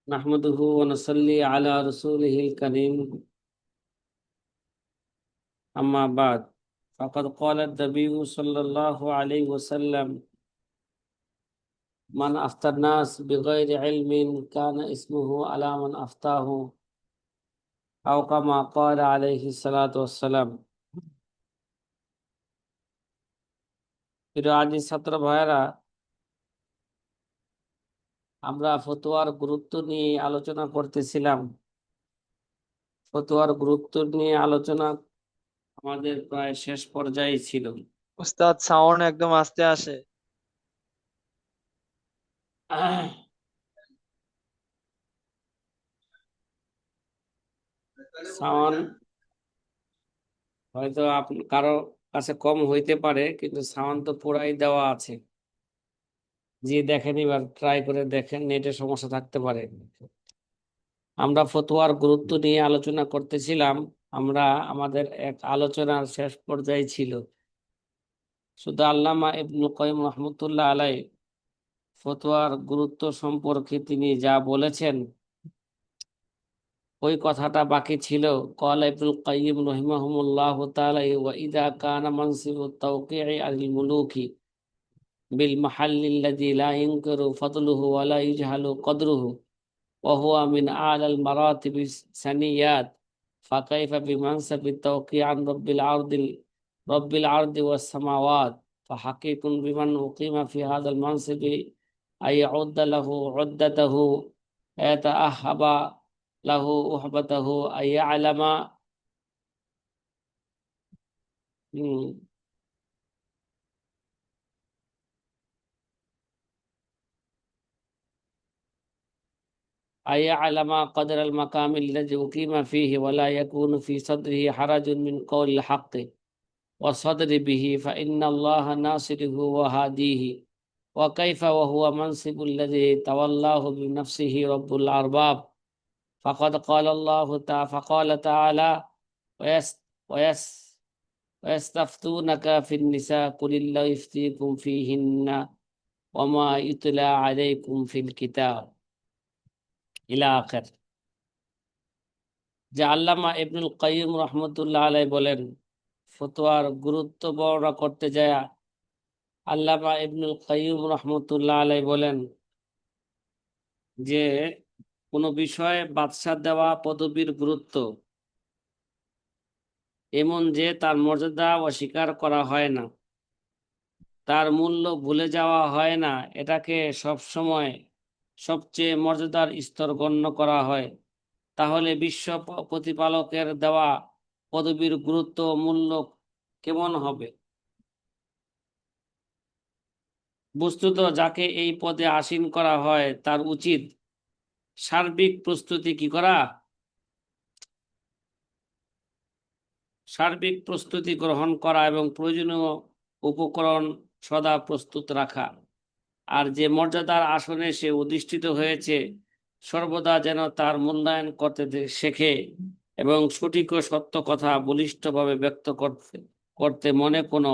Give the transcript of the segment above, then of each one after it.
নাহমাদুহু ওয়া নুসাল্লি আলা রাসূলিহিল কারীম আম্মা বাদ ফাকাদ ক্বালা আন-নাবিয়্যু সাল্লাল্লাহু আলাইহি ওয়াসাল্লাম মান আফতার নাস বিগাইরি ইলমিন কানা ইসমুহু আলা মান আফতাহু আও কামা ক্বালা আলাইহিস সালাতু ওয়াসসালাম। প্রিয় আজিজ ছাত্র ভাইয়েরা, আমরা ফতোয়ার গুরুত্ব নিয়ে আলোচনা করতেছিলাম। ফতোয়ার গুরুত্ব নিয়ে আলোচনা আমাদের প্রায় শেষ পর্যায়ে ছিল। উস্তাদ, সাউন্ড একদম আস্তে আসে। সাউন্ড হয়তো কারো কাছে কম হইতে পারে, কিন্তু সাউন্ড তো পুরাই দেওয়া আছে। যে দেখেন, এবার ট্রাই করে দেখেন, নেটের সমস্যা থাকতে পারে। আমরা ফতোয়ার গুরুত্ব নিয়ে আলোচনা করতেছিলাম। আমরা আমাদের এক আলোচনার শেষ পর্যায়ে ছিল। শুধু আল্লামা ইবনুল কাইয়্যিম রাহমাতুল্লাহ আলাই ফতোয়ার গুরুত্ব সম্পর্কে তিনি যা বলেছেন, ওই কথাটা বাকি ছিল। ক্বালা ইবনুল কাইয়্যিম রাহিমাহুল্লাহু তাআলা ওয়া ইযা কানা মানসিবুত তাওকী'i আলিল মুলুকি বিল মাহাল্লিল্লাযী লা ইনকারু ফাদলুহু ওয়া লা ইজহালু কদরুহু ওয়া হুয়া মিন আ'লাল মারাতিবিস সানিয়াত ফাকাইফা বিমানসাবিত তাওকী আন রাব্বিল আরদি ওয়াস সামাওয়াত ফাহাকিকুন বিমান উকিমা ফি হাযাল মানসিবি আই ইয়াউদ্দা লাহু উদ্দাতাহু ইয়াতাআহাবা লাহু উহবাতাহু আই ইয়ালামা أن يعلم قدر المقام الذي أقيم فيه ولا يكون في صدره حرج من قول الحق والصدر به فإن الله ناصره وهاديه. وكيف وهو منصب الذي تولاه بنفسه رب الأرباب. فقال تعالى ويس ويس ويستفتونك في النساء قل الله يفتيكم فيهن وما يتلى عليكم في الكتاب إلى آخر। যে আল্লামা ইবনুল কাইয়্যিম রহমতুল্লাহ আলাই বলেন, ফতোয়ার গুরুত্ব বর্ণনা করতে যায় আল্লামা ইবনুল কাইয়্যিম রহমতুল্লাহ আলাই বলেন যে কোনো বিষয়ে বাদশাহ দেওয়া পদবীর গুরুত্ব এমন যে তার মর্যাদা অস্বীকার করা হয় না, তার মূল্য ভুলে যাওয়া হয় না, এটাকে সবসময় সবচেয়ে মর্যাদার স্তর গণ্য করা হয়। তাহলে বিশ্ব প্রতিপালকের দেওয়া পদবীর গুরুত্ব ও মূল্য কেমন হবে? বস্তুত যাকে এই পদে আসীন করা হয় তার উচিত সার্বিক প্রস্তুতি কি করা? সার্বিক প্রস্তুতি গ্রহণ করা এবং প্রয়োজনীয় উপকরণ সদা প্রস্তুত রাখা। আর যে মর্যাদার আসনে সে অধিষ্ঠিত হয়েছে, সর্বদা যেন তার মূল্যায়ন করতে শেখে এবং সঠিক ও সত্য কথা বলিষ্ঠভাবে ব্যক্ত করতে করতে মনে কোনো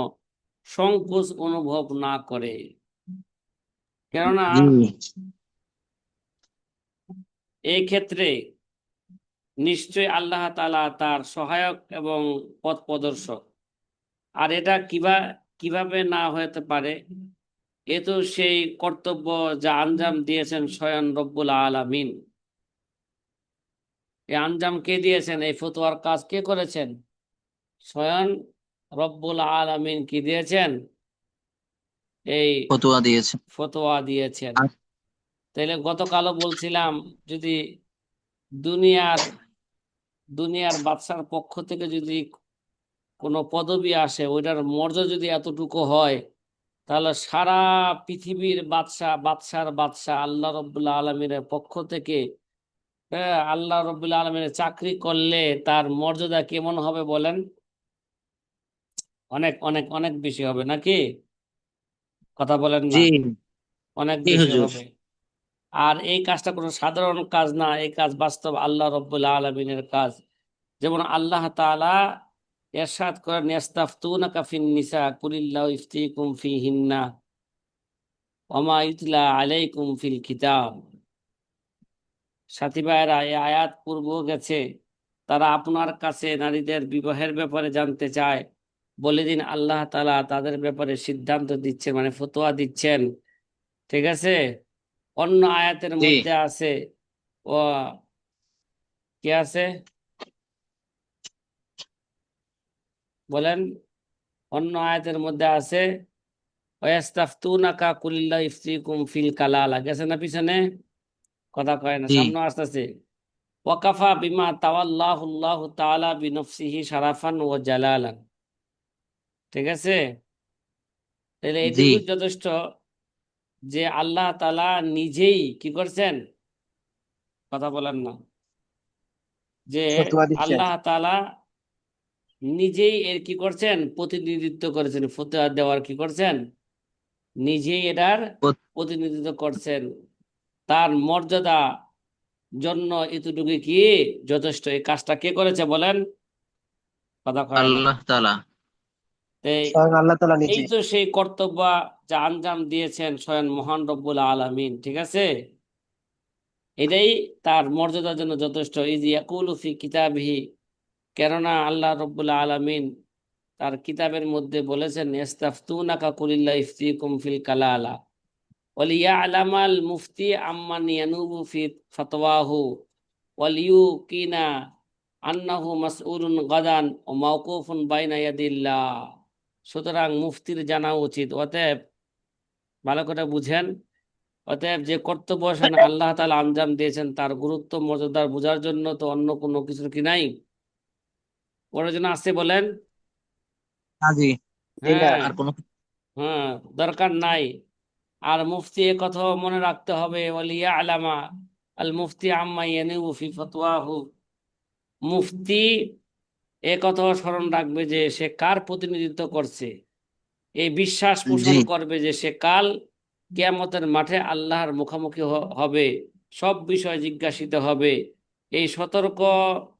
সংকোচ অনুভব না করে। কেননা জি। এই ক্ষেত্রে নিশ্চয় আল্লাহ তাআলা তার সহায়ক এবং পথ প্রদর্শক। আর এটা কিভাবে না হতে পারে? এ তো সেই কর্তব্য যা আঞ্জাম দিয়েছেন স্বয়ং রব্বুল আলামিন। এই আঞ্জাম কে দিয়েছেন? এই ফতোয়ার কাজ কে করেছেন? স্বয়ং রব্বুল আলামিন কি দিয়েছেন? এই ফতুয়া দিয়েছে। ফতোয়া দিয়েছেন। তাহলে গতকালও বলছিলাম, যদি দুনিয়ার দুনিয়ার বাদশার পক্ষ থেকে যদি কোনো পদবি আসে, ওইটার মর্যাদা যদি এতটুকু হয়, তাহলে সারা পৃথিবীর বাদশার বাদশাহ আল্লাহ রব্বুল্লাহ আলমিনের পক্ষ থেকে, হ্যাঁ, আল্লাহ রব্বুল্লাহ আলমিনের চাকরি করলে তার মর্যাদা কেমন হবে বলেন? অনেক অনেক অনেক বেশি হবে নাকি? কথা বলেন না? জি। অনেক জি বেশি হুজুর। হবে। আর এই কাজটা কোনো সাধারণ কাজ না, এই কাজ বাস্তব আল্লাহ রব্বুল্লাহ আলমিনের কাজ। যেমন আল্লাহ তাআলা ইরশাদ করেন, ইয়াস্তাফতুনাকা ফিন নিসা কুলিল্লাহু ইফতিকুম ফিহিন্না ওয়া মা ইউতলা আলাইকুম ফিল কিতাব। সাথী ভাইয়েরা, এই আয়াত পূর্ব গেছে, তারা আপনার কাছে নারীদের বিবাহের ব্যাপারে জানতে চায়, বলে দিন আল্লাহ তাআলা তাদের ব্যাপারে সিদ্ধান্ত দিচ্ছেন, মানে ফতোয়া দিচ্ছেন। ঠিক আছে। অন্য আয়াতের জি। মধ্যে আছে, ও কি আছে বলেন? অন্য আয়াতের মধ্যে আছে, ওয়াস্তাফতুনাকা কুলিল্লাহু ইফতিকুম ফিল কালালা, গেছে না পিছনে? কথা কয় না, জি। সামনে আসতেছে। ওয়াকাফা বিমা তাওয়াল্লাহু আল্লাহু তাআলা বিনফসিহি শারাফান ওয়া জালালান। ঠিক আছে। তাহলে জি। এইটুকু যথেষ্ট যে আল্লাহ তাআলা নিজেই কি করছেন, কথা বলেন না, যে ফতোয়া দিচ্ছেন। আল্লাহ তাআলা নিজেই এর কি করছেন, প্রতিনিধিত্ব করেছেন, ফতোয়া দেওয়ার কি করছেন, নিজেই এটার ও- প্রতিনিধিত্ব করছেন। তার মর্যাদা জন্য এতটুকু কি যথেষ্ট। এই কাজটা কে করেছে বলেন? কথা কয় না। আল্লাহ তাআলা। এই স্বয়ং আল্লাহ তাআলা এই নিজে। তো সেই কর্তব্য যা আঞ্জাম দিয়েছেন স্বয়ং মহান রব্বুল আলামিন। ঠিক আছে। এটাই তার মর্যাদার জন্য যথেষ্ট। ইজ ইয়াকুলু ফি কিতাবিহি, কেননা আল্লাহ রব্বুল আলামিন তার কিতাবের মধ্যে বলেছেন, ইস্তাফতুনাকা কুলিল্লাহু ইফতিকুম ফিল কালালা ওয়ালিয়ালামাল মুফতি আম্মান ইয়ানুবু ফি ফাতওয়াহু ওয়ালিউকিনা আন্নাহু মাসউলুন গাদান ও মাওকুফুন বাইনা ইয়াদিল্লাহ। সুতরাং মুফতির জানা উচিত, অতএব ভালো করে বুঝেন, অতএব যে কর্তব্য সেখানে আল্লাহ তাআলা আঞ্জাম দিয়েছেন তার গুরুত্ব মর্যাদা বোঝার জন্য তো অন্য কোনো কিছুর কি নাই, প্রয়োজন আছে বলেন? হ্যাঁ, জি। জি না। হ্যাঁ। আর কোনো হ্যাঁ, দরকার নাই। আর মুফতি এ কথা মনে রাখতে হবে, ওয়ালিয়া আলামা আল মুফতি আম্মা ইয়ানুবু ফি ফতওয়াহু, মুফতি এ কথা স্মরণ রাখবে যে সে কার প্রতিনিধিত্ব করছে। এই বিশ্বাস জি। পোষণ করবে যে সে কাল কিয়ামতের মাঠে আল্লাহর মুখোমুখি হবে, সব বিষয় জিজ্ঞাসিত হবে। এই সতর্ক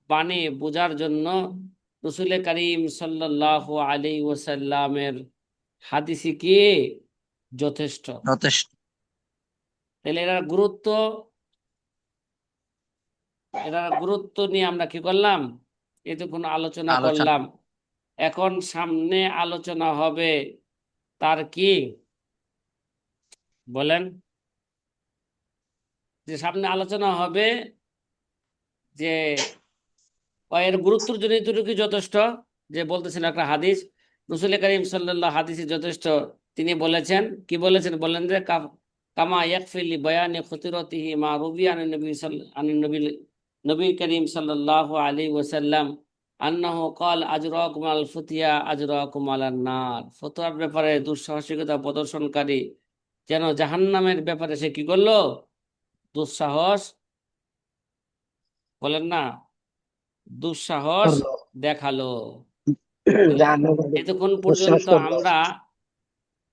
বাণী বোঝার জন্য রসুল করিম সাল্লাল্লাহু আলাইহি ওয়াসাল্লামের হাদিসই কি যথেষ্ট। যথেষ্ট। তাহলে এটার গুরুত্ব নিয়ে আমরা কি করলাম, এতক্ষণ আলোচনা আলোচনা। করলাম। এখন সামনে আলোচনা হবে তার কি বলেন, যে সামনে আলোচনা হবে যে এর গুরুত্বের জন্য এতটুকু যথেষ্ট, যে বলতেছেন একটা হাদিস, রসুল করিম সাল্লাল্লাহু হাদিসে যথেষ্ট। তিনি বলেছেন, কি বলেছেন বলেন, যে কামা ইয়াকফিলি বয়ানি খুতিরতিহি মা রুবি আন নবী আন নবী নবী করিম সাল্লাল্লাহু আলাইহি ওয়াসাল্লাম আন্নাহু ক্বাল আজরাকুম আল ফুতিয়া আজরাকুম আলান নার। ফতোয়ার ব্যাপারে দুঃসাহসিকতা প্রদর্শনকারী যেন জাহান্নামের ব্যাপারে সে কি করলো, দুঃসাহস, বলেন না, দুঃসাহস করলো। দেখালো। তাহলে জাহান্নামে এতক্ষণ দুঃসাহস পর্যন্ত করলো। আমরা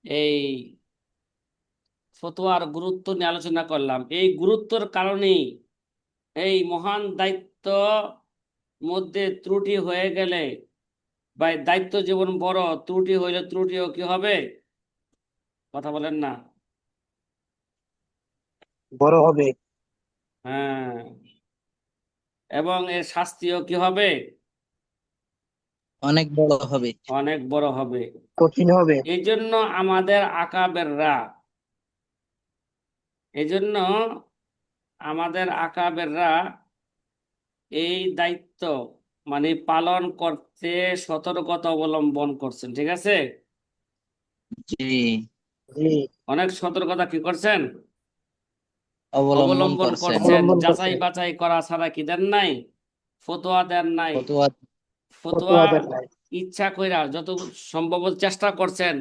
এই ফতোয়ার গুরুত্ব নিয়ে আলোচনা করলাম। এই গুরুত্বের কারণেই এই মহান দায়িত্ব মধ্যে ত্রুটি হয়ে গেলে, বা এই দায়িত্ব জীবন বড়, ত্রুটি হইলে ত্রুটিও কি হবে, কথা বলেন না। বড় হবে। হ্যাঁ, এবং এর শাস্তিও কি হবে, অনেক বড় হবে। অনেক বড় হবে। কঠিন হবে। এই জন্য আমাদের আকাবেররা, এই জন্য আমাদের আকাবেররা এই দায়িত্ব মানে পালন করতে সতর্কতা অবলম্বন করছেন। ঠিক আছে। জি। জি। অনেক সতর্কতা কি করছেন, অবলম্বন অবলম্বন করছেন। করছেন। অবলম্বন যাচাই করছেন। বাছাই করা ছাড়া কি দেন নাই, ফতোয়া দেন নাই। ফতোয়া। ফতোয়া ফতোয়া দেন নাই। ইচ্ছা কইরা যত সম্ভব চেষ্টা করছেন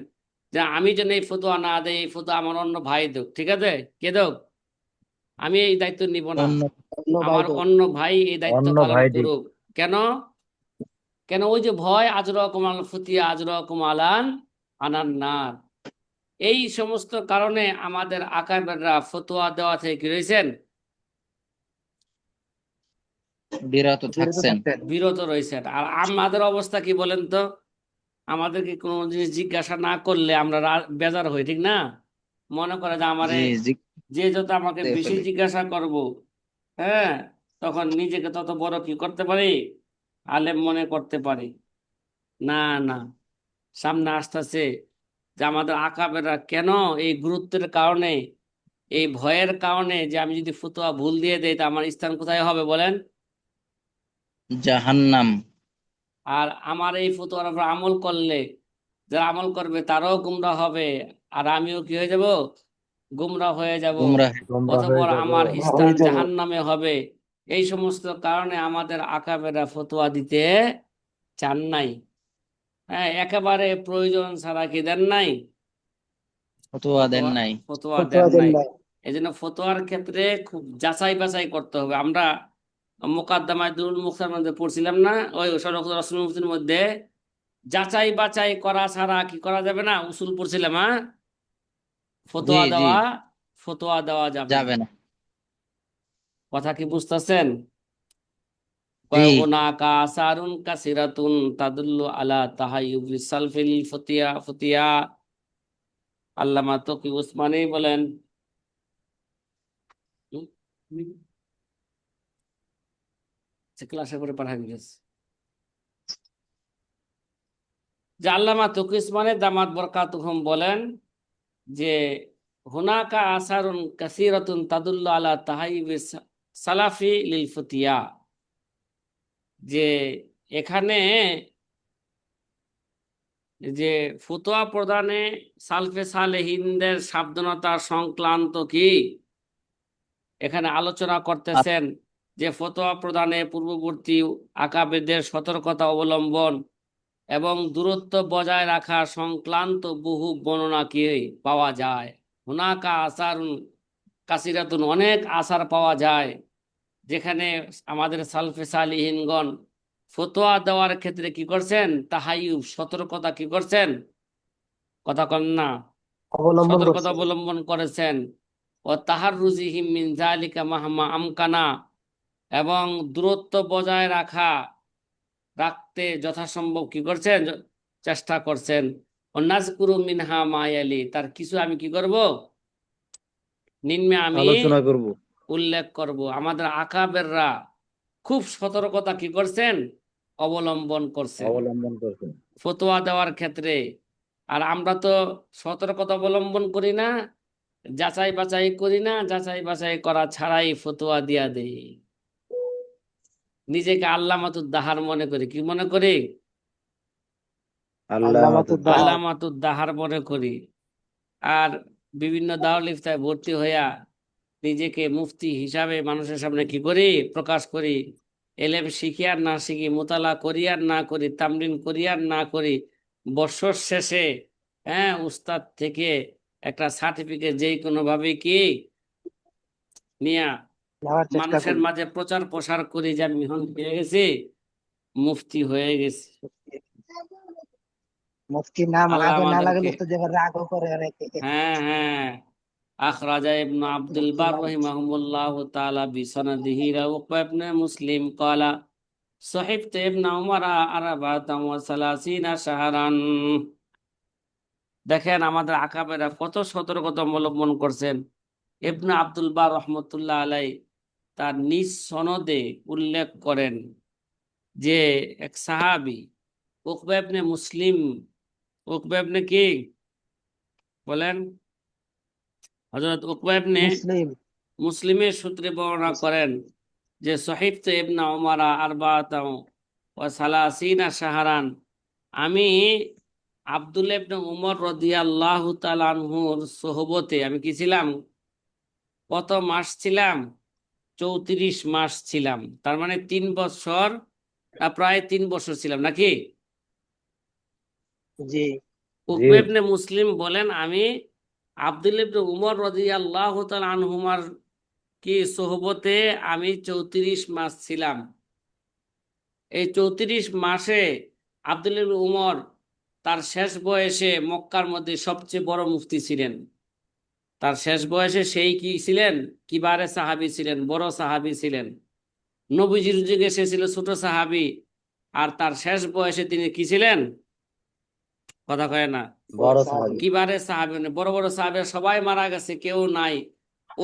যে আমি যেন এই ফতোয়া না দেই, এই ফতোয়া আমার অন্য ভাই দেখ, ঠিক আছে, কে দেখ, আমি এই দায়িত্ব নিব না, অন্য। অন্য ভাই আমার তো। অন্য ভাই এই দায়িত্ব অন্য পালন ভাই দিক। করুক। কেন? কেন? ওই যে ভয়, আজরাকুম আল ফুতিয়া আজরাকুম আলান আনান্নার। এই সমস্ত কারণে আমাদের আকাবেররা ফতোয়া দেওয়া থেকে কি রয়েছেন, বিরত বিরত থাকছেন। থাকতেন। বিরত রয়েছেন। আর আমাদের অবস্থা কি বলেন তো? আমাদেরকে কোনো জিনিস জিজ্ঞাসা না করলে আমরা বেজার হই, ঠিক না? মনে করে যে আমারে জি। জি। যে যত আমাকে বেশি ফেলে। জিজ্ঞাসা করব, হ্যাঁ, তখন নিজেকে তত বড় কি করতে পারি, আলেম মনে করতে পারি। না, না, সামনে আসতেছে যে আমাদের আকাবেররা কেন এই গুরুত্বের কারণে, এই ভয়ের কারণে যে আমি যদি ফতোয়া ভুল দিয়ে দেই তা আমার স্থান কোথায় হবে বলেন। জাহান্নাম। আর আমার এই ফতোয়ার উপর আমল করলে যারা আমল করবে তারাও গুমরা হবে, আর আমিও কি হয়ে যাব, গুমরা হয়ে যাব, গুমরাহ। অতঃপর আমার গুমরা স্থান হয়ে যাব। জাহান্নামে হবে। এই সমস্ত কারণে আমাদের আকাবেরা ফতোয়া দিতে চান নাই। হ্যাঁ, একেবারে প্রয়োজন ছাড়া কি দেন নাই, ফতোয়া দেন ফতোয়া নাই। ফতোয়া দেন ফতোয়া দেন নাই। নাই। এই জন্য ফতোয়ার ক্ষেত্রে খুব যাচাই বাছাই করতে হবে। আমরা মুকাদ্দামায় দুরুল মুখতার মধ্যে পড়ছিলাম না, ওই সরকার রসুল মুফতির মধ্যে যাচাই বাছাই করা ছাড়া কি করা যাবে না, উসুল পড়ছিলাম। হ্যাঁ, জি ফতোয়া জি, দেওয়া, ফতোয়া দেওয়া যাবে না। যাবে না। কথা কি বুঝতেছেন? জি। কয় হুনাকা আসারুন কাসিরাতুন তাদুল্লু আলা তাহাইয়ুবি সালফিল ফতিয়া ফতিয়া। আল্লামা তকি উসমানী বলেন, ক্লাসে করে পাঠাই গেছে যে আল্লামা তকি উসমানী দামাত বরকাতুহুম বলেন যে হুনাকা আসারুন কাসিরাতুন তাদুল্লু আলা তাহাইয়ুবি সালাফি লিল ফতিয়া, যে এখানে যে ফতোয়া প্রদানে সালফে সালেহিনদের সাবধানতা সংক্রান্ত কি এখানে আলোচনা করতেছেন, যে ফতোয়া প্রদানে পূর্ববর্তী আকাবেদের সতর্কতা অবলম্বন এবং দূরত্ব বজায় রাখা সংক্রান্ত বহু বর্ণনা কি পাওয়া যায়। হুনাকা আসারুন কাসিরাতুন, অনেক আসার পাওয়া যায় যেখানে আমাদের সালফে সালিহিনগণ ফতোয়া দেওয়ার ক্ষেত্রে কি করছেন, তাহাইয়ুব সতর্কতা কি করছেন, কথা কন না, অবলম্বন সতর্কতা করছে। অবলম্বন করেছেন। ও তাহার রুজিহিম মিন জালিকা মাহমা আমকানা, এবং দূরত্ব বজায় রাখতে যথাসম্ভব কি করছেন, চেষ্টা করছেন। ও নাজকুরু মিনহা মায়ালি, তার কিছু আমি কি করব, নিম্নে আমি আলোচনা করব। উল্লেখ করব। আমাদের আকাবেররা খুব সতর্কতা কি করছেন, অবলম্বন করছেন অবলম্বন করছেন। ফতোয়া দেওয়ার ক্ষেত্রে। আর আমরা তো সতর্কতা অবলম্বন করি না, যাচাই বাছাই করি না, যাচাই বাছাই করা ছাড়াই ফতোয়া দিয়া দেই। নিজেকে আল্লামাতুদ্দাহার মনে করি, কি মনে করি, আল্লামাতুদ্দাহার। আল্লামাতুদ্দাহার মনে করি। আর বিভিন্ন দারুল ইফতায় ভর্তি হইয়া নিজেকে মুফতি হিসাবে মানুষের সামনে কি করি, প্রকাশ করি। এলেম শিখি আর না শিখি, মোতালা করি আর না করি, তামরিন করি আর না করি, বছর শেষে হ্যাঁ উস্তাদ থেকে একটা সার্টিফিকেট যেই কোনো ভাবে কি নিয়া নেওয়ার চেষ্টা মানুষের করি। মাঝে প্রচার প্রসার করি যে আমি এখন পেয়ে গেছি, মুফতি হয়ে গেছি। মুফতির নাম আল্লাহ আগে না লাগলে আমাদেরকে, তো যে রাগও করে অনেকে। হ্যাঁ, হ্যাঁ, আখরাজা ইবনু আব্দুল মুফতির বার নাম। রাহিমাহুল্লাহু তাআলা বিসনাদিহি উকবা ইবনে মুসলিম ক্বালা সাহিবতু ইবনে উমর আরবাতাম ওয়া সালাসিনা শাহরান। দেখেন আমাদের আকাবেরা কত সতর্কতা অবলম্বন করছেন। ইবনে আব্দুল বার রহমতুল্লাহ আলাই তার নিজ সনদে উল্লেখ করেন যে এক সাহাবী উকবা ইবনে মুসলিম, উকবা ইবনে কি বলেন, হযরত উকবা ইবনে মুসলিম। মুসলিমের সূত্রে বর্ণনা করেন যে সহিবতু ইবনে উমর আরবাতাম ওয়া সালাসিনা শাহরান, আমি আব্দুল্লাহ ইবনে উমর রাদিয়াল্লাহু তাআলা আনহুর সোহবতে আমি কি ছিলাম, কত মাস ছিলাম, 34 মাস ছিলাম। তার মানে 3 বছর, প্রায় 3 বছর ছিলাম নাকি। জি। জি। উকবা ইবনে মুসলিম বলেন আমি আব্দুল্লাহ ইবনে উমর রাদিয়াল্লাহু তাআলা আনহুমার কি সোহবতে আমি 34 মাস ছিলাম। এই 34 মাসে আব্দুল্লাহ ইবনে উমর তার শেষ বয়সে মক্কার মধ্যে সবচেয়ে বড় মুফতি ছিলেন। তার শেষ বয়সে সেই কি ছিলেন, কিবারে সাহাবী ছিলেন, বড় সাহাবী ছিলেন। নবীজির যুগে সে ছিল ছোট সাহাবী, আর তার শেষ বয়সে তিনি কি ছিলেন, কথা কয় না, বড় বড় সাহাবী। সাহাবী। কিবারে সাহাবী, মানে বড় বড় সাহাবী সবাই মারা গেছে, কেউ নাই।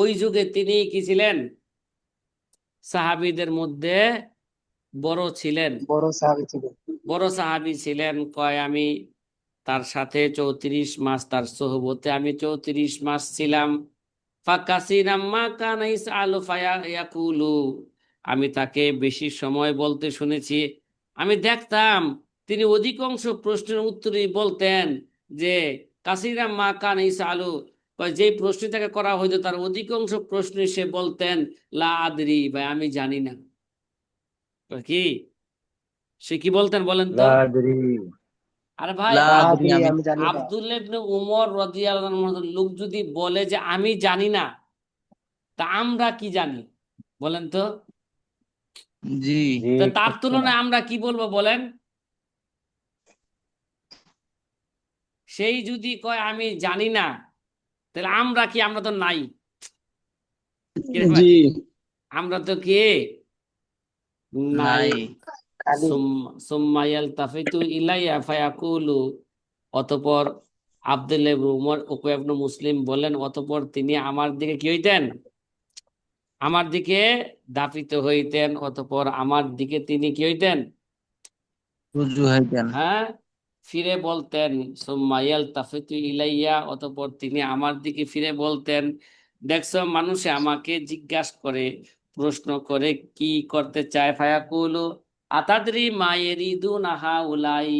ওই যুগে তিনি কি ছিলেন, সাহাবীদের মধ্যে বড় ছিলেন, বড় সাহাবী ছিল। বড় সাহাবী ছিলেন। কয় আমি তার সাথে 34 মাস, তার সোহবতে আমি 34 মাস ছিলাম। ফাকাসিরাম মা কানা ইসআলু ফায়াকুলু, আমি তাকে বেশি সময় বলতে শুনেছি। আমি দেখতাম তিনি অধিকাংশ প্রশ্নের উত্তরই বলতেন যে কাসিরাম মা কানা ইসআলু, যে প্রশ্ন তাকে করা হইতো তার অধিকাংশ প্রশ্ন সে বলতেন লা আদরি, ভাই আমি জানি না। কি সে কি বলতেন বলেন তো? আরে ভাই লা আদরি, আদি আমি আমি জানি না। আব্দুল্লাহ ইবনে উমর রাদিয়াল্লাহু আনহু লোক যদি বলে যে আমি জানি না, তা আমরা কি জানি বলেন তো? জি তা তার তুলনায় আমরা কি বলবো বলেন? সেই যদি কয় আমি জানি না, তাহলে আমরা কি? আমরা তো নাই। কি রে ভাই? জি আমরা তো কি নাই। নাই। খালি সুম্মা ইয়ালতাফিতু ইলাইয়া ফায়াকুলু, অতঃপর আব্দুল্লাহ ইবনে উমর উকবা ইবনে মুসলিম বলেন, অতঃপর তিনি আমার দিকে কি হইতেন? আমার দিকে ধাপিত হইতেন। অতঃপর আমার দিকে তিনি কি হইতেন? রুজু হইতেন। হ্যাঁ, ফিরে বলতেন। সুম্মা ইয়ালতাফিতু ইলাইয়া, অতঃপর তিনি আমার দিকে ফিরে বলতেন, দেখছো মানুষে আমাকে জিজ্ঞাসা করে, প্রশ্ন করে, কি করতে চায়? ফায়াকুলু আতাদরি মা ইয়ারিদুনা হাউলাই,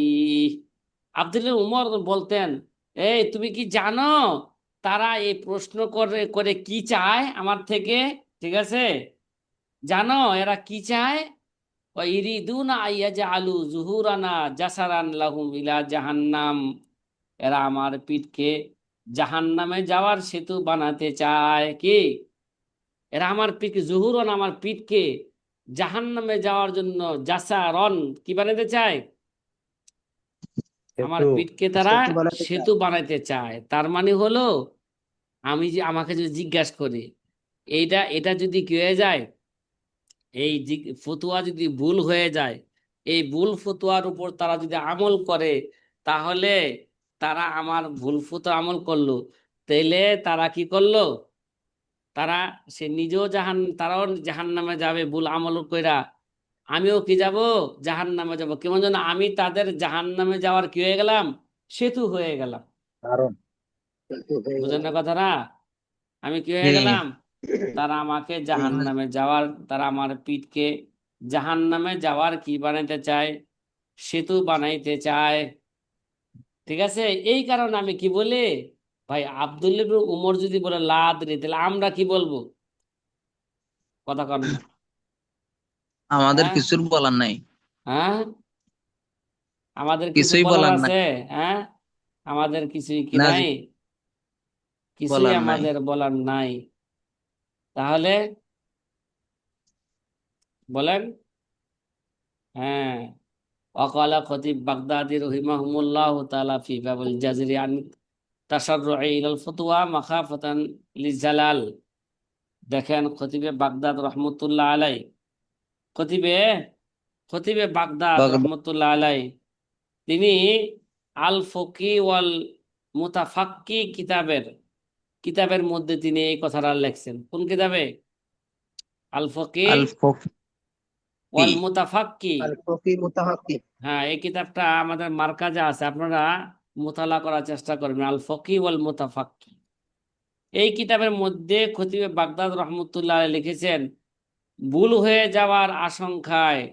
আব্দুল্লাহ উমর বলতেন, এই তুমি কি জানো তারা এই প্রশ্ন করে করে কি চায় আমার থেকে? ঠিক আছে, জানো এরা কি চায়? ইরিদুনা আইয়াজআলু যুহুরানা জাসারান লাহুম ইলা জাহান্নাম, এরা আমার পিঠকে জাহান্নামে যাওয়ার সেতু বানাতে চায়। কি? এরা আমার পিঠকে জুহুরন, আমার পিঠকে জাহান্নামে যাওয়ার জন্য জাসারন কি বানাতে চায়? আমার পিঠকে তারা সেতু বানাতে চায়। সেতু বানাইতে চায়। তার মানে হলো আমি যে আমাকে যদি জিজ্ঞাসা করি, এইটা এটা যদি কি হয়ে যায়, এই ফতুয়া যদি ভুল হয়ে যায়, এই ভুল ফতুয়ার উপর তারা যদি আমল করে, তাহলে তারা আমার ভুল ফতুয়া আমল করলো, তাইলে তারা কি করলো? তারা সে নিজেও তারাও জাহান নামে যাবে ভুল আমল কইরা, আমিও কি যাব? জাহান নামে যাব। কেমন যেন আমি তাদের জাহান নামে যাওয়ার কি হয়ে গেলাম? সেতু হয়ে গেলাম। সেতু হয়ে গেল। বুঝেন না কথাটা? আমি কি হয়ে জি গেলাম? তারা আমাকে জাহান নামে যাওয়ার, তারা আমার পিঠকে জাহান নামে যাওয়ার কি বানাইতে চায়? সেতু বানাইতে চায়। ঠিক আছে, এই কারণে আমি কি বলি, ভাই আব্দুল্লাহ ইবনে উমর যদি বলে লা আদরি, তাহলে আমরা কি বলবো? কথা কন না। আমাদের হ্যাঁ, কিছুর বলার নাই। হ্যাঁ, আমাদের কিছু কিছুই বলার বলার আছে? নাই। হ্যাঁ, আমাদের কিছুই কি না জি, নাই? কিছুই বলার নাই। আমাদের বলার নাই। তাহলে বলেন। হ্যাঁ, وقال خطيب بغدادي رحمه الله تعالى في باب الجزر عن التشرع إلى الفتوى مخافة للزلال। দেখেন খতিবে বাগদাদ রহমতুল্লাহ আলাই, খতিবে খতিবে বাগদাদ বাগদা- রহমতুল্লাহ আলাই, তিনি আল ফকি ওয়াল মুতাফাক্কি কিতাবের কিতাবের মধ্যে তিনি এই কথাটা লিখছেন। কোন কিতাবে? আল ফকি আল ফকি। ওয়াল মুতাফাক্কি। আল ফকি মুতাহাক্কি। হ্যাঁ, এই কিতাবটা আমাদের মার্কাজে আছে, আপনারা মোতালা করার চেষ্টা করবেন। আল ফকি ওয়াল মুতাফাক্কি, এই কিতাবের মধ্যে খতিবে বাগদাদ রহমতুল্লাহ আলাইহি লিখেছেন, ভুল হয়ে যাওয়ার আশঙ্কায়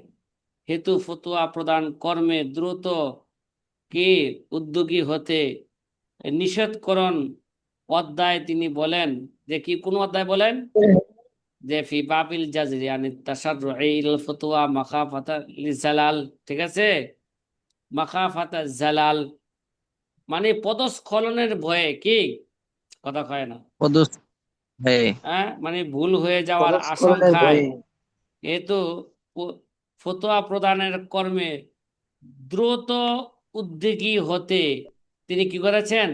হেতু ফতোয়া প্রদান কর্মে দ্রুত কি উদ্যোগী হতে নিষেধকরণ অধ্যায় তিনি বলেন, যে কি কোন অধ্যায় বলেন? যে ফি বাবিল জাজরি আনিত তাশাররুই ইলাল ফতোয়া মাখাফাতা লিজালাল। ঠিক আছে, মাখাফাতা জালাল মানে পদস্খলনের ভয়ে। কি? কথা কয় না। পদস্থ হয়ে। হ্যাঁ, মানে ভুল হয়ে যাওয়ার পদস্খলনের আশঙ্কায় ভয়ে। হেতু ফতোয়া প্রদানের কর্মে দ্রুত উদ্যোগী হতে তিনি কি করেছেন?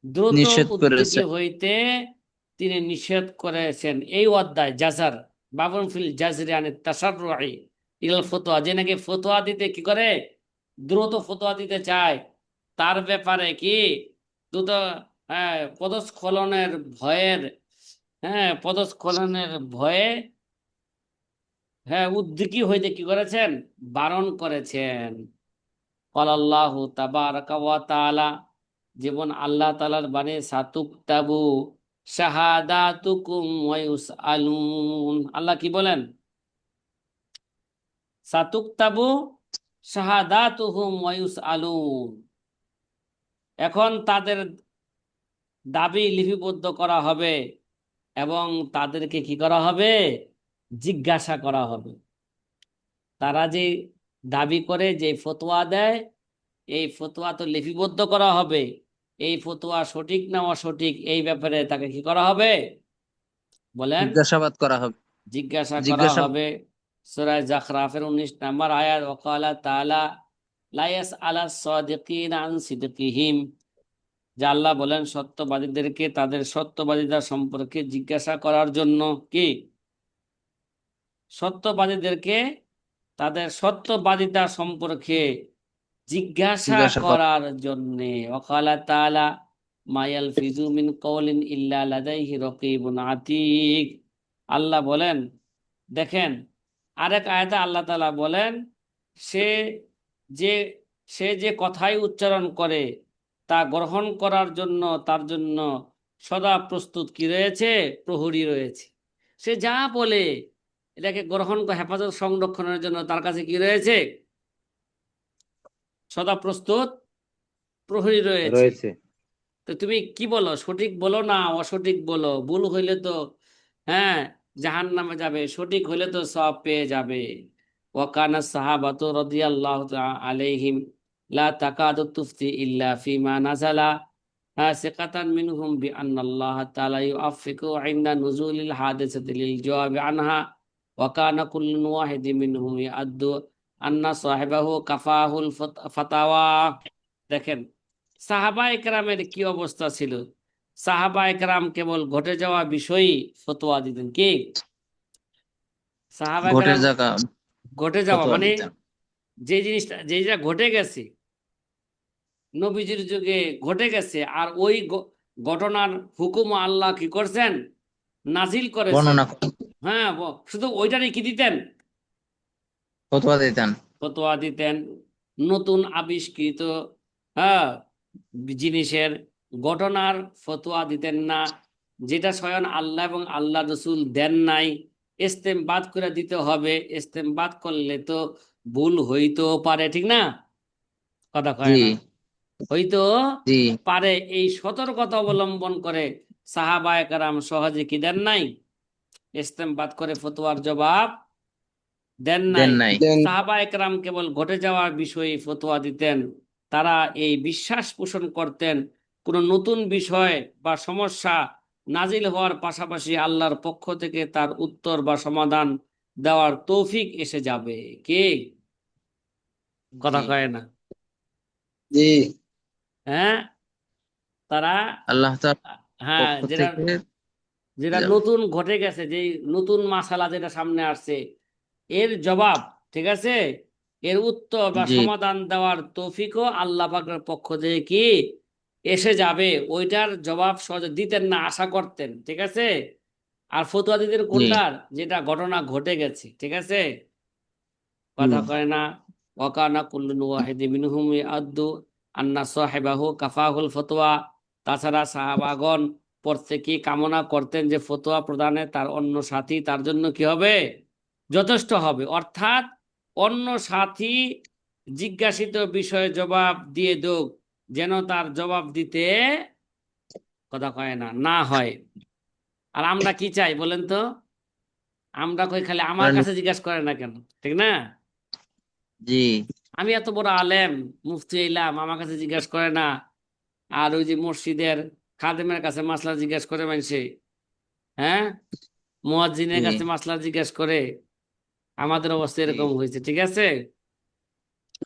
দ্রুত নিষেধ করেছে। উদ্যোগী হইতে তিনি নিষেধ করেছেন। এই অধ্যায় জাজার, বাবুন ফিল জাজরি আনিত তাশাররুই ইলাল ফতোয়া, যে নাকি ফতোয়া দিতে কি করে? দ্রুত ফতোয়া দিতে চায়, তার ব্যাপারে কি দ্রুত, হ্যাঁ, পদস্খলনের ভয়ের, হ্যাঁ, পদস্খলনের ভয়ে হ্যাঁ, উদ্যোগী হইতে কি করেছেন? বারণ করেছেন। আল্লাহু তাবারাকা ওয়া তাআলা, যেমন আল্লাহ তাআলার বাণী, সাতুকতাবু শাহাদাতুকুম ওয়া ইউসআলুন। আল্লাহ কি বলেন? সাতুকতাবু শাহাদাতুহুম ওয়া ইউসআলুন। এখন তাদের দাবি লিপিবদ্ধ করা হবে এবং তাদেরকে কি করা হবে? জিজ্ঞাসা করা হবে। তারা যে দাবি করে, যে ফতোয়া দেয়, এই ফতোয়া তো লিপিবদ্ধ করা হবে। এই ফতোয়া সঠিক না অসঠিক এই ব্যাপারে তাকে কি করা হবে? বলেন। জিজ্ঞাসাবাদ করা হবে। জিজ্ঞাসা করা জিজ্ঞাসা হবে। সূরা জাখরাফের 19 নম্বর আয়াত, ওয়াকালা তাআলা লা ইয়াসআলাস সাদিকিনা আন সিদকিহিম। যে আল্লাহ বলেন সত্যবাদীদেরকে তাদের সত্যবাদিতা সম্পর্কে জিজ্ঞাসা করার জন্য। কি? সত্যবাদীদেরকে তাদের সত্যবাদিতা সম্পর্কে জিজ্ঞাসা জিজ্ঞাসা করা। করার জন্য। ওয়াকালা তাআলা মা ইয়ালফিজু মিন কাওলিন ইল্লা লাদাইহি রাকিবুন আতীক। আল্লাহ বলেন, দেখেন আরেক আয়াতে আল্লাহ তাআলা বলেন, সে যে সে যে কথাই উচ্চারণ করে তা গ্রহণ করার জন্য তার জন্য সদা প্রস্তুত কি রয়েছে? প্রহরী রয়েছে। সে যা বলে এটাকে গ্রহণ হেফাজত সংরক্ষণের জন্য তার কাছে কি রয়েছে? সদা প্রস্তুত প্রহরী রয়েছে। রয়েছে। তো তুমি কি বলো? সঠিক বলো না অসঠিক বলো? ভুল হইলে তো হ্যাঁ জাহান্নামে যাবে, সঠিক হইলে তো সব পেয়ে যাবে। ওয়াকানা সাহাবাতু রাদিয়াল্লাহু আলাইহিম লা তাকাদু তুফতি ইল্লা ফিমা নাযালা সিকাতান মিনহুম বিআন্নাল্লাহ তাআলা ইউআফিকু ইনদা নুজুলিল হাদিসাতি লিল জাওয়াবি আনহা ওয়া কানা কুল্লু ওয়াহিদিন মিনহুম ইয়াদু আন্না সাহিবাহু কাফাহুল ফাতাওয়া। দেখেন সাহাবা একরামের কি অবস্থা ছিল। সাহাবা একরাম কেবল ঘটে যাওয়া বিষয়ই ফতোয়া দিতেন। কি? সাহাবা ভোটের একরাম জায়গা ঘটে যাওয়া ফতোয়া মানে দিতেন। যেটা ঘটে গেছে, নবীজির যুগে ঘটে গেছে, আর ওই ঘটনার হুকুম আল্লাহ কি করছেন? নাজিল করেছেন। বর্ণনা হ্যাঁ, শুধু ওইটারই কি দিতেন? ফতোয়া দিতেন। ফতোয়া দিতেন। নতুন আবিষ্কৃত হ্যাঁ জিনিসের ঘটনার ফতোয়া দিতেন না। যেটা স্বয়ং আল্লাহ এবং আল্লাহ রসুল দেন নাই, ইস্তেমবাদ করে দিতে হবে। ইস্তেমবাদ করলে তো ভুল হইতেও পারে, ঠিক না? কথা কয় জি না? হইতো জি পারে। এই সতর্কতা অবলম্বন করে সাহাবায়ে কেরাম সহজে কি দেন নাই? ইস্তেমবাদ করে ফতোয়ার জবাব দেন নাই। দেন নাই। সাহাবায়ে কেরাম কেবল ঘটে যাওয়ার বিষয়ে ফতোয়া দিতেন। তারা এই বিশ্বাস পোষণ করতেন, কোনো নতুন বিষয় বা সমস্যা নাজিল হওয়ার পাশাপাশি আল্লাহর পক্ষ থেকে তার উত্তর বা সমাধান দেওয়ার তৌফিক এসে যাবে। কি? কথা জি কয় না? জি হ্যাঁ, তারা আল্লাহ তাআলার হ্যাঁ পক্ষ যেটা থেকে যেটা যাবে। নতুন ঘটে গেছে, যে নতুন মাসালা যেটা সামনে আসছে, এর জবাব, ঠিক আছে, এর উত্তর বা জি সমাধান দেওয়ার তৌফিকও আল্লাহ পাকের পক্ষ থেকে কি এসে যাবে। ওইটার জবাব সহজে দিতেন না, আশা করতেন, ঠিক আছে। আর ফতুয়া দিতেন জি কোনটার? যেটা ঘটনা ঘটে গেছে, ঠিক আছে। কথা কয় না? ওয়াকানা কুল্লুন ওয়াহিদি মিনহুম ইয়াদ্দু আন্না সাহিবাহু কাফাহুল ফতোয়া। তাছাড়া সাহাবাগণ প্রত্যেকেই কামনা করতেন যে ফতোয়া প্রদানে তার অন্য সাথী তার জন্য কি হবে? যথেষ্ট হবে। অর্থাৎ অন্য সাথী জিজ্ঞাসিত বিষয়ে জবাব দিয়ে দোক, যেন তার জবাব দিতে কথা কয় না না হয়। আর আমরা কি চাই বলেন তো? আমরা কই খালি আমার কাছে জিজ্ঞাসা করে না কেন, ঠিক না? জি আমি এত বড় আলেম, মুফতি এলাম, আমার কাছে জিজ্ঞাসা করে না। আর ওই যে মসজিদের খাদেমের কাছে মাসলা জিজ্ঞাসা করে মানুষে, হ্যাঁ, মুয়াজ্জিনের জি কাছে মাসলা জিজ্ঞাসা করে। আমাদের অবস্থা জি এরকম হয়েছে, ঠিক আছে।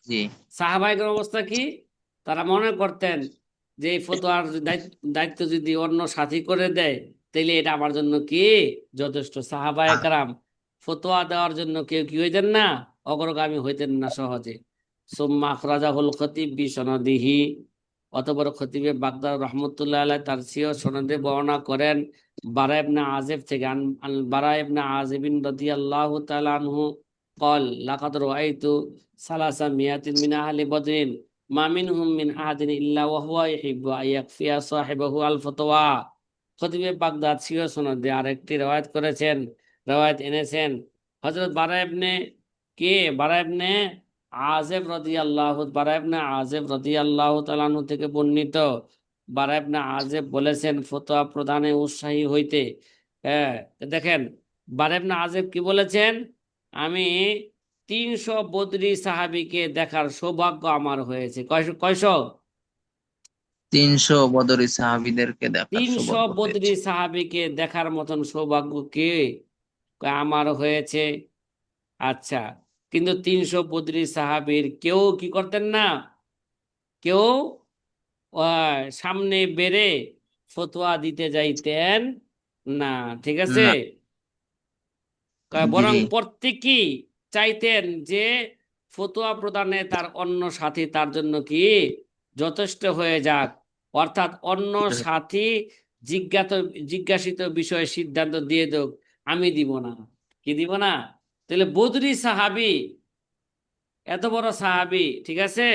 জি সাহাবাইকের অবস্থা কি? তারা মনে করতেন যে এই ফতোয়ার দায়িত্ব যদি অন্য সাথী করে দেয়, তাহলে এটা আমার জন্য কি যথেষ্ট। সাহাবায়ে কেরাম ফতোয়া দেওয়ার জন্য কেউ কি হইতেন না? অগ্রগামী হইতেন না সহজে। সুম্মা আখরাজাহুল খতিব বিসনদিহি। অতঃপর খতিবে বাগদাদ রহমতুল্লাহ আলাইহি তার সিও সনদে বর্ণনা করেন বারা ইবনে আযিব থেকে আন বারা ইবনে আযিব রাদিয়াল্লাহু তাআলা আনহু قال لقد رأيت 300 من أهل بدر ما منهم من أحد إلا وهو يحب أن يكفي صاحبه الفتوى। খতিবে বাগদাদ সিও সনদে আরেকটি রওয়ায়াত করেছেন, রওয়ায়াত এনেছেন হযরত বারা ইবনে কে বারা ইবনে আযিব রাদিয়াল্লাহু তাআলা আনহু থেকে বর্ণিত। বারা ইবনে আযিব বলেছেন ফতোয়া প্রদানে উৎসাহী হইতে। হ্যাঁ, তো দেখেন বারা ইবনে আযিব কি বলেছেন, আমি 300 বদরি সাহাবীকে দেখার সৌভাগ্য আমার হয়েছে। কয়শো কয়শো 300 বদরি সাহাবীদেরকে দেখার 300 সৌভাগ্য বদরি হয়েছে। সাহাবীকে দেখার মতন সৌভাগ্য কে আমার হয়েছে। আচ্ছা, কিন্তু 300 বদরি সাহাবীর কেউ কি করতেন না, কেউ সামনে বেড়ে ফতোয়া দিতে যাইতেন না, ঠিক আছে। না। জি। বরং প্রত্যেকেই চাইতেন যে ফতোয়া প্রদানে তার অন্য সাথী তার জন্য কি যথেষ্ট হয়ে যাক, অর্থাৎ অন্য সাথী জিজ্ঞাত জিজ্ঞাসিত বিষয়ে সিদ্ধান্ত দিয়ে দেক, আমি দিব না। কি দিব না? তাহলে বদরি সাহাবী, এত বড় সাহাবী, ঠিক আছে,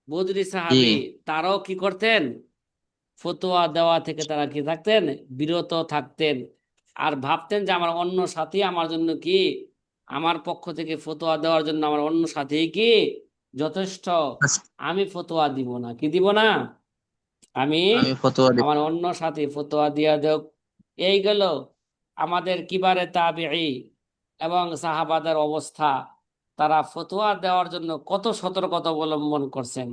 বদরি জি। সাহাবী, তারাও কি করতেন, ফতোয়া দেওয়া থেকে তারা কি থাকতেন, বিরত থাকতেন। আর ভাবতেন যে আমার অন্য সাথী আমার জন্য কি, আমার পক্ষ থেকে ফতোয়া দেওয়ার জন্য আমার অন্য সাথী কি যথেষ্ট, আমি ফতোয়া দিব না। কি দিব না? আমি আমি ফতোয়া দিই। আমার অন্য সাথী ফতোয়া দিয়া দেব। এই গেল আমাদের কিবারে তাবিঈ এবং সাহাবাদের অবস্থা। তারা ফতোয়া দেওয়ার জন্য কত সতর্কতা অবলম্বন করছেন।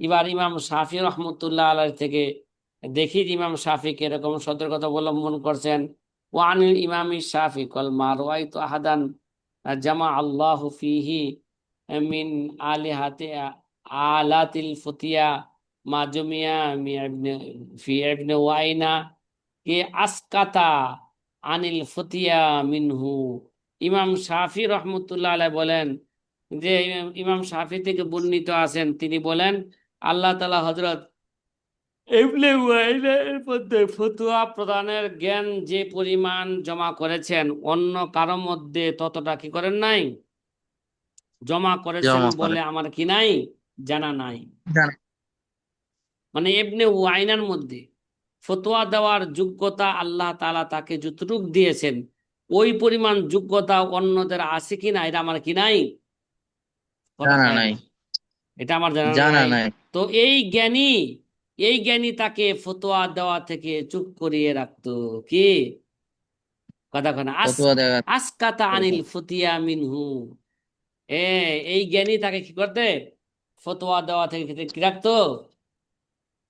এবার ইমাম শাফি রহমতুল্লাহ আলাইহি থেকে দেখি যে ইমাম শাফি কিরকম সতর্কতা অবলম্বন করছেন। ওয়ানিল ইমাম শাফি কল মা রাআইতু আহাদান জামা আল্লাহু ফিহি মিন আলিহাতি আলাতিল ফুতিয়া মা জমিয়া ফি ইবনে ওয়াইনা কে আসকাতা আনিল ফুতিয়া মিনহু। ইমাম শাফি রহমতুল্লাহ আলাইহি বলেন যে ইমাম শাফি থেকে বর্ণিত আছেন, তিনি বলেন আল্লাহ তাআলা হযরত ইবনে ওয়াইনের মধ্যে ফতোয়া প্রদানের জ্ঞান যে পরিমাণ জমা করেছেন অন্য কারো মধ্যে ততটা কি করেন নাই, জমা করেছেন জমা করে বলে আমার কি নাই, জানা নাই। জানা। মানে ইবনে ওয়াইনার মধ্যে ফতোয়া দেওয়ার যোগ্যতা আল্লাহ তাআলা তাকে যতটুকু দিয়েছেন ওই পরিমাণ যোগ্যতা অন্যদের আছে কি না, এটা আমার কি নাই, কথা জানা কয় নাই। না, এটা আমার জানা জানা নাই। নাই। তো এই জ্ঞানী তাকে ফতোয়া দেওয়া থেকে চুপ করিয়ে রাখতো। কি কথা কয় না, ফতোয়া দেওয়া। আসকাতা আনিল ফুতিয়া মিনহু। এই জ্ঞানী তাকে কি করতে, ফতোয়া দেওয়া থেকে কি রাখতো,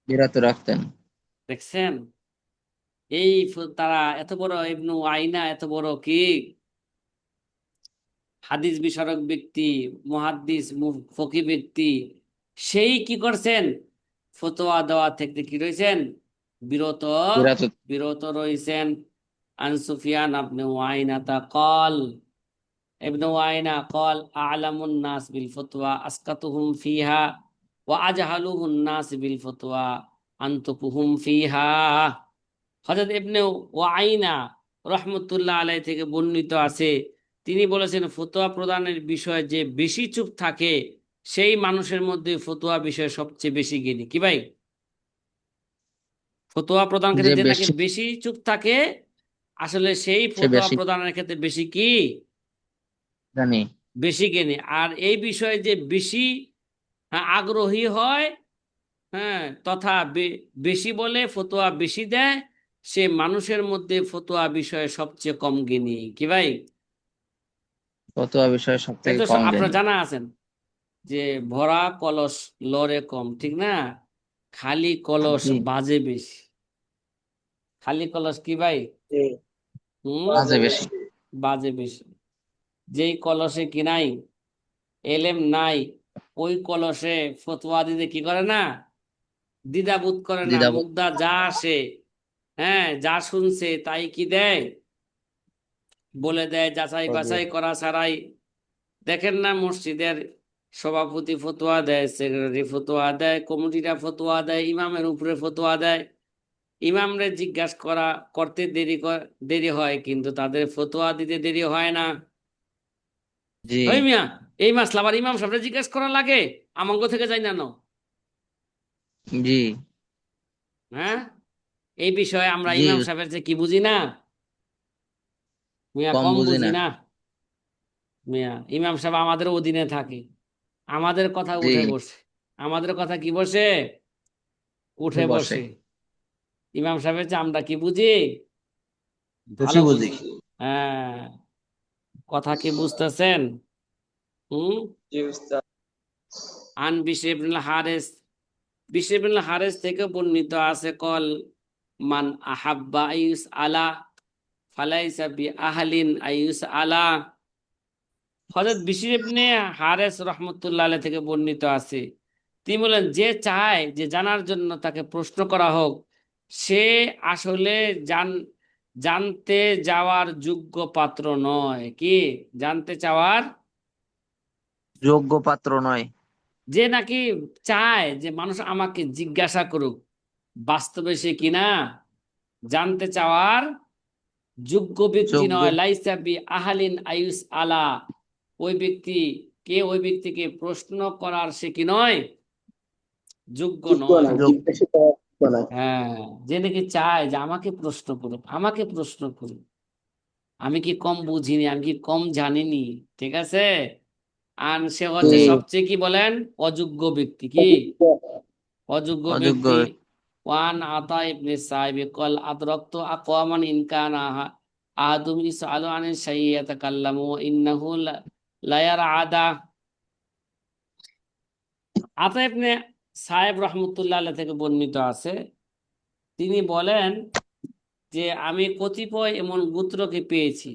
বিরত রাখতেন। দেখছেন। তারা এত বড় ইবনু আইনা, এত বড় কি হাদিস বিশারক ব্যক্তি, মুহাদ্দিস ফকি ব্যক্তি, সেই কি করছেন, ফতোয়া দেওয়া থেকে কি রয়েছেন, বিরত বিরত। বিরত রয়েছেন। আন সুফিয়ান ইবনে ওয়াইনা قال ابن ওয়াইনা قال أعلم الناس بالفتوى أسقطهم فيها وأجهلهم الناس بالفتوى أنطقهم فيها। হযরত ইবনে ওয়াইনা রহমতুল্লাহ আলাইহি থেকে বর্ণিত আছে, তিনি বলেছেন ফতোয়া প্রদানের বিষয়ে যে বেশি চুপ থাকে সেই মানুষের মধ্যে ফতোয়া বিষয়ে সবচেয়ে বেশি জ্ঞানী। কি ভাই? ফতোয়া প্রদান যে ক্ষেত্রে যে নাকি বেশি, বেশি চুপ থাকে আসলে সেই সে ফতোয়া বেশি প্রদানের ক্ষেত্রে বেশি কি, জানি। বেশি জ্ঞানী। আর এই বিষয়ে যে বেশি আগ্রহী হয়, হ্যাঁ, তথা বেশি বলে ফতোয়া বেশি দেয়, সে মানুষের মধ্যে ফতোয়া বিষয়ে সবচেয়ে কম জ্ঞানী। কি ভাই? ফতোয়া বিষয়ে সব এই থেকে তো কম আপনারা জ্ঞানী। জানা আছেন যে ভরা কলস লড়ে কম, ঠিক না, খালি কলস জি। বাজে বেশি। খালি কলস কি ভাই, জি, কাজে বাজে বেশি। বেশি। বাজে বেশি। যেই কলসে কি নাই, এলেম নাই, ওই কলসে ফতোয়া দিতে কি করে না, দ্বিধাবোধ করে না, দ্বিধাবোধ। মুদ্রা যা আসে, হ্যাঁ, যা শুনছে তাই কি দেয়, বলে দেয়, যাচাই জি, বাছাই করা ছাড়াই। দেখেন না মসজিদের সভাপতি ফতোয়া দেয়, সেক্রেটারি ফতোয়া দেয়, কমিটিরা ফতোয়া দেয়, ইমামের উপরে ফতোয়া দেয়। ইমামরে জিজ্ঞাসা করতে দেরি হয়, কিন্তু তাদের ফতোয়া দিতে দেরি হয় না। জি ওই মিয়া, এই মাসলা আবার ইমাম সাহেবরে জিজ্ঞাসা করা লাগে, আমাঙ্গ থেকে যাই না। জি হ্যাঁ, এই বিষয়ে আমরা জি ইমাম সাহেবের যে কি বুঝি না মিয়া, কম কম বুঝি বুঝি না। না মিয়া। ইমাম সাহেব আমাদের অধীনে থাকে, আমাদের কথা জি উঠে বসে, আমাদের কথা কি বসে উঠে বসে বসে। ইমাম সাহেবের যে আমরা কি বুঝি, বেশি ভালো বুঝি। বুঝি। হ্যাঁ, কথা কি বুঝতেছেন? হুম। জি উস্তাদ। আন বিশর ইবনুল হারিস, বিশর ইবনুল হারিস থেকে বর্ণিত আছে কল মান আহাব্বা আইয়ুস আলা ফালাইসা বি আহলিন আইয়ুস আলা। হযরত বিশর ইবনে হারিস রাহমাতুল্লাহ আলাইহি থেকে বর্ণিত আছে, তিনি বলেন যে চায় যে জানার জন্য তাকে প্রশ্ন করা হোক, সে আসলে জানতে যাওয়ার যোগ্য পাত্র নয়। কি জানতে চাওয়ার, যোগ্য পাত্র নয়। যে নাকি চায় যে মানুষ আমাকে জিজ্ঞাসা করুক, বাস্তবে সে কিনা জানতে চাওয়ার যোগ্য ব্যক্তি যোগ্য নয়। লাইসা বি আহালিন আয়ুস আলা, ওই ব্যক্তি কে, ওই ব্যক্তিকে প্রশ্ন করার সে কি নয়, যোগ্য যোগ্য নয়। নয়, জিজ্ঞাসা করা যোগ্য নয়। হ্যাঁ, যে নাকি চায় যে আমাকে প্রশ্ন করুক, আমাকে প্রশ্ন করুক, আমি কি কম বুঝিনি, আমি কি কম জানিনি। ঠিক আছে। আর সে হচ্ছে জি সবচেয়ে কি বলেন, অযোগ্য ব্যক্তি। কি অযোগ্য। অযোগ্য অযোগ্য ব্যক্তি। ব্যক্তি। ওয়ান আতা ইবনে সাইব কল আদরাকতু আকওয়ামান ইন কানা আহাদুম ইসআলু আন শাইইন ইয়াতাকাল্লামু ইন্নাহু লা ইয়ারা আদা। আতা ইবনে সাইব রাহমাতুল্লাহ আলাইহি থেকে বর্ণিত আছে, তিনি বলেন যে আমি কতিপয় এমন গোত্রকে পেয়েছি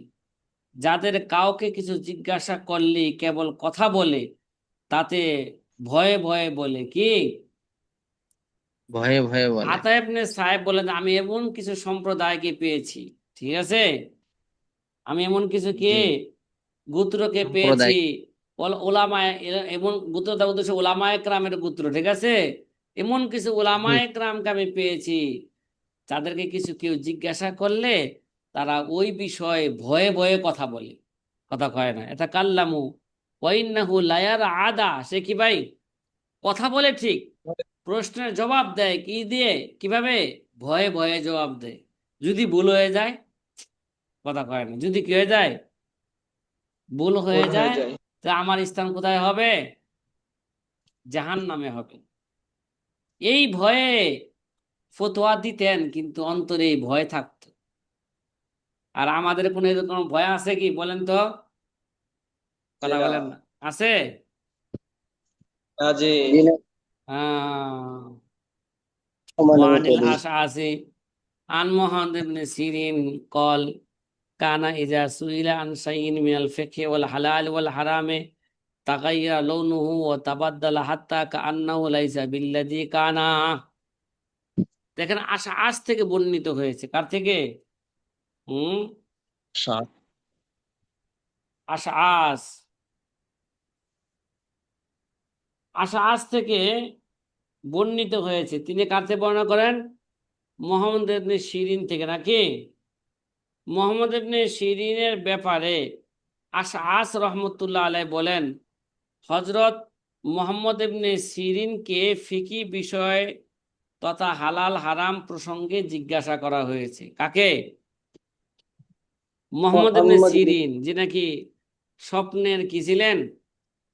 যাদের কাউকে কিছু জিজ্ঞাসা করলেই কেবল কথা বলে, তাতে ভয়ে ভয়ে বলে। কি ভয়ে ভয়ে বলে। আতা ইবনে সাইব বলেন আমি এমন কিছু সম্প্রদায়কে পেয়েছি, ঠিক আছে, আমি এমন কিছু কে জি গোত্রকে পেয়েছি, সম্প্রদায়। ওলামায়ে, এমন গোত্র দেওয়া উদ্দেশ্য ওলামায়ে কেরামের গোত্র, ঠিক আছে, এমন কিছু জি ওলামায়ে কেরামকে আমি পেয়েছি যাদেরকে কিছু কেউ জিজ্ঞাসা করলে তারা ওই বিষয়ে ভয়ে ভয়ে কথা বলে, কথা কয় না। এটা কাল্লামু ওয়াইন্নাহু লায়ার আদা, সে কি ভাই কথা বলে ঠিক, প্রশ্নের জবাব দেয় কি দিয়ে, কিভাবে, ভয়ে ভয়ে জবাব দেয়। যদি ভুল হয়ে যায় কথা কয় না, যদি কি হয়ে যায়, ভুল হয়ে ভুল হয়ে যায়, যায়। তা আমার স্থান কোথায় হবে, জাহান্নামে হবে। এই ভয়ে ফতোয়া দিতেন, কিন্তু অন্তরে এই ভয় থাকতো। আর আমাদের কোনো এরকম ভয় আছে কি বলেন তো, জি কথা না। বলেন না, আছে? জি জি না, আহ সমানের ওয়ানিল উপরে। আশআসি আন মুহাম্মদ ইবনে সিরিন কল কানা ইজা সুইলা আন শাইইন মিনাল ফিকহি ওয়াল হালাল ওয়াল হারামে তাগায়্যারা লাউনুহু ওয়া তাবাদ্দালা হাত্তা কাআন্নাহু লাইসা বিল্লাযী কানা। দেখেন আশআস থেকে বর্ণিত হয়েছে, কার থেকে? হুম, সাত। আশআস, আশআস থেকে বর্ণিত হয়েছে। তিনি কার থেকে বর্ণনা করেন? মুহাম্মদ ইবনে সিরিন থেকে, নাকি? মুহাম্মদ ইবনে সিরিনের ব্যাপারে আশআস রহমতুল্লাহ আলাইহি বলেন, হযরত মুহাম্মদ ইবনে সিরিনকে ফিকি বিষয় তথা হালাল হারাম প্রসঙ্গে জিজ্ঞাসা করা হয়েছে। কাকে? মুহাম্মদ ইবনে মোহাম্মদ বিন সিরিন, যে নাকি স্বপ্নের কি ছিলেন,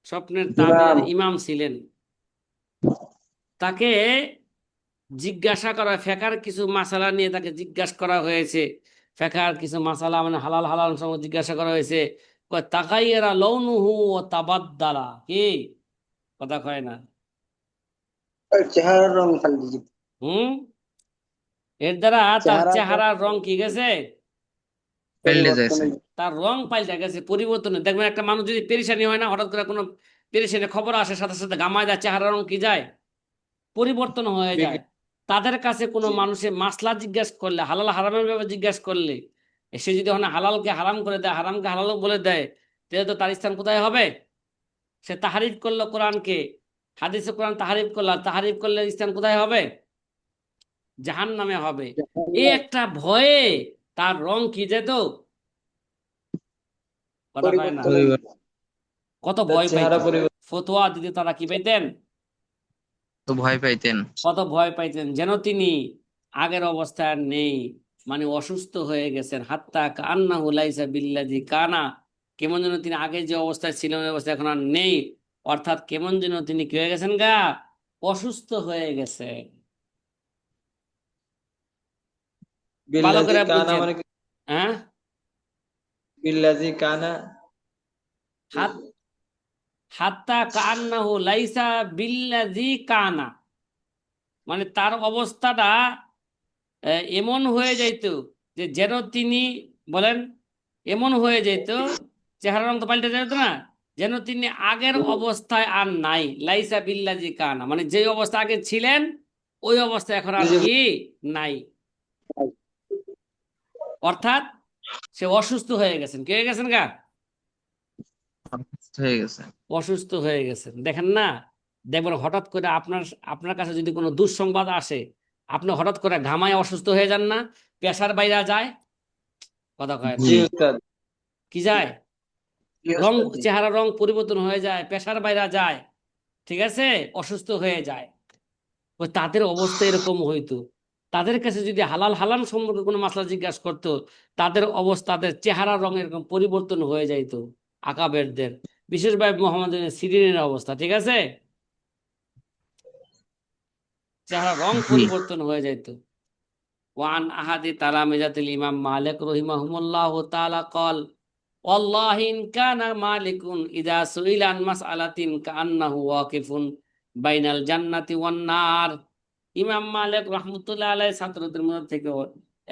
স্বপ্নের ইমাম। তাবিরের ইমাম ছিলেন। তাকে জিজ্ঞাসা করা, ফেকার কিছু মাসালা নিয়ে তাকে জিজ্ঞাসা করা হয়েছে। ফেকার কিছু মাসালা মানে হালাল হালাল সঙ্গে জিজ্ঞাসা করা হয়েছে। কয় তাকাইয়েরা লৌনুহু ও তাবাদ্দালা। কি কথা কয় না? চেহারার রং পাল্টে যেত। হুম, এর দ্বারা তার চেহারার রং চেহারার রং কি গেছে, পেল্লে পরিবর্তন যাইছে। হয়ে যেত। তার রং পাল্টে গেছে, পরিবর্তন। দেখবেন একটা মানুষ যদি পেরেশানি হয় না, হঠাৎ করে কোনো পেরেশানি খবর আসে, সাথে সাথে গামায় দেয়, চেহারার রং কি যায়, পরিবর্তন হয়ে যায়। তাদের কাছে কোনো মানুষের মাসলা জিজ্ঞাসা করলে, হালাল হারামের ব্যাপারে জিজ্ঞাসা করলে, সে যদি ওখানে হালালকে হারাম করে দেয়, হারামকে হালাল বলে দেয়, তাহলে তো তার স্থান কোথায় হবে, সে তাহারিফ করলো কোরআনকে, হাদিসে কোরআন তাহারিফ করলো, তাহারিফ করলে স্থান কোথায় হবে? জাহান্নামে হবে। এই একটা ভয়ে তার রং কি যেত, কথা কয় না, পরিবর্তন কত ভয় পাইতেন, ফতোয়া দিতে তারা কি পাইতেন, তো ভয় পাইতেন। কত ভয় পাইতেন, যেন তিনি আগের অবস্থায় আর নেই, মানে অসুস্থ হয়ে গেছেন। হাত্তা কান্নাহু লাইসা বিল্লাযী কানা, কেমন যেন তিনি আগে যে অবস্থায় ছিলেন ওই অবস্থায় এখন আর নেই, অর্থাৎ কেমন যেন তিনি কি হয়ে গেছেন গা, অসুস্থ হয়ে গেছে। ভালো বিল্লাজি করে কানা বুঝছেন? মানে কি? হ্যাঁ, বিল্লাজি কানা হাত হাত্তা কান্নাহু লাইসা বিল্লাযী কানা, মানে তার অবস্থাটা এমন হয়ে যাইতো যে যেন তিনি, বলেন, এমন হয়ে যেত, চেহারা রং তো পাল্টে যেত না, যেন তিনি আগের অবস্থায় আর নাই। লাইসা বিল্লাজি কানা মানে যে অবস্থা আগে ছিলেন ওই অবস্থা এখন আর কি নাই, অর্থাৎ সে অসুস্থ হয়ে গেছেন। কি হয়ে গেছেন গা, হয়ে গেছে। অসুস্থ হয়ে গেছেন। দেখেন না, দেখবেন হঠাৎ করে আপনার আপনার কাছে যদি কোনো দুঃসংবাদ আসে, আপনি হঠাৎ করে ঘামায় অসুস্থ হয়ে যান না, প্রেসার বাইরে যায়, কথা কয় না, জি উস্তাদ। কি যায়, রং, চেহারা রং পরিবর্তন হয়ে যায়, প্রেসার বাইরে যায়, ঠিক আছে, অসুস্থ হয়ে যায়। ওই তাদের অবস্থা এরকম হইতো। তাদের কাছে যদি হালাল হালাল সম্পর্কে কোনো মাসলা জিজ্ঞাসা করতো, তাদের অবস্থা, তাদের চেহারা রং এরকম পরিবর্তন হয়ে যাইতো। আকাবেরদের, বিশেষভাবে মোহাম্মদ সিরিনের অবস্থা, ঠিক আছে, চেহারা রং জি। পরিবর্তন হয়ে যাইতো। ওয়ান আহাদি তালামিজাতিল ইমাম মালিক রহিমাহুমুল্লাহ তাআলা قال والله إن كان مالك إذا سئل عن مسألة كأنه واقف بين الجنة والنار। ইমাম মালিক রহমতুল্লাহ আলাইহি ছাত্রদের মধ্যে থেকে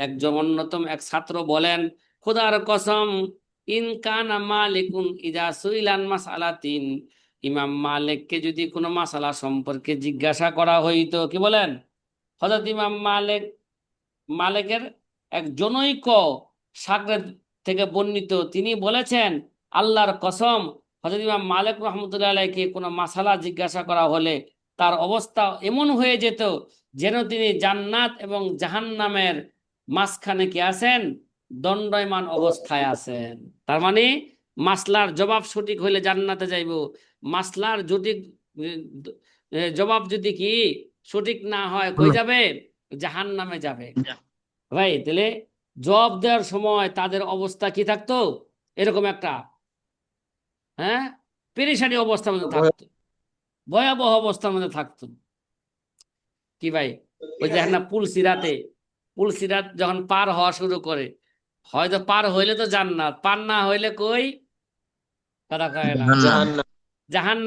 একজন অন্যতম এক ছাত্র বলেন, খোদার কসম, ইন কানা মালিকুন ইদা সুইলান মাসআলাতিন, ইমাম মালিককে যদি কোনো মাসালা সম্পর্কে জিজ্ঞাসা করা হইতো, কি বলেন, হযরত ইমাম মালিকের এক জনৈক শাগরেদ থেকে বর্ণিত, তিনি বলেছেন, আল্লাহর কসম, হযরত ইমাম মালিক রহমতুল্লাহ আলাইহিকে কোনো মাসালা জিজ্ঞাসা করা হলে তার অবস্থা এমন হয়ে যেত যেন তিনি জান্নাত এবং জাহান্নামের মাঝখানে কি আছেন, দণ্ডায়মান অবস্থায় আছেন। তার মানে মাসলার জবাব সঠিক হইলে জান্নাতে যাইব, মাসলার যদি জবাব যদি কি সঠিক না হয় কই যাবে, জাহান্নামে যাবে। ভাই তাহলে জবাব দেওয়ার সময় তাদের অবস্থা কি থাকতো, এরকম একটা, হ্যাঁ, পেরেশানি অবস্থার মধ্যে থাকতো, ভয়াবহ অবস্থার মধ্যে থাকতো। কি ভাই, ওই দেখেন না পুলসিরাত যখন পার হওয়া শুরু করে, হয়তো পার হইলে তো জান্নাত, পার না হইলে কই, কথা কয় না, জাহান্নাম। জাহান্নাম। জাহান্নাম।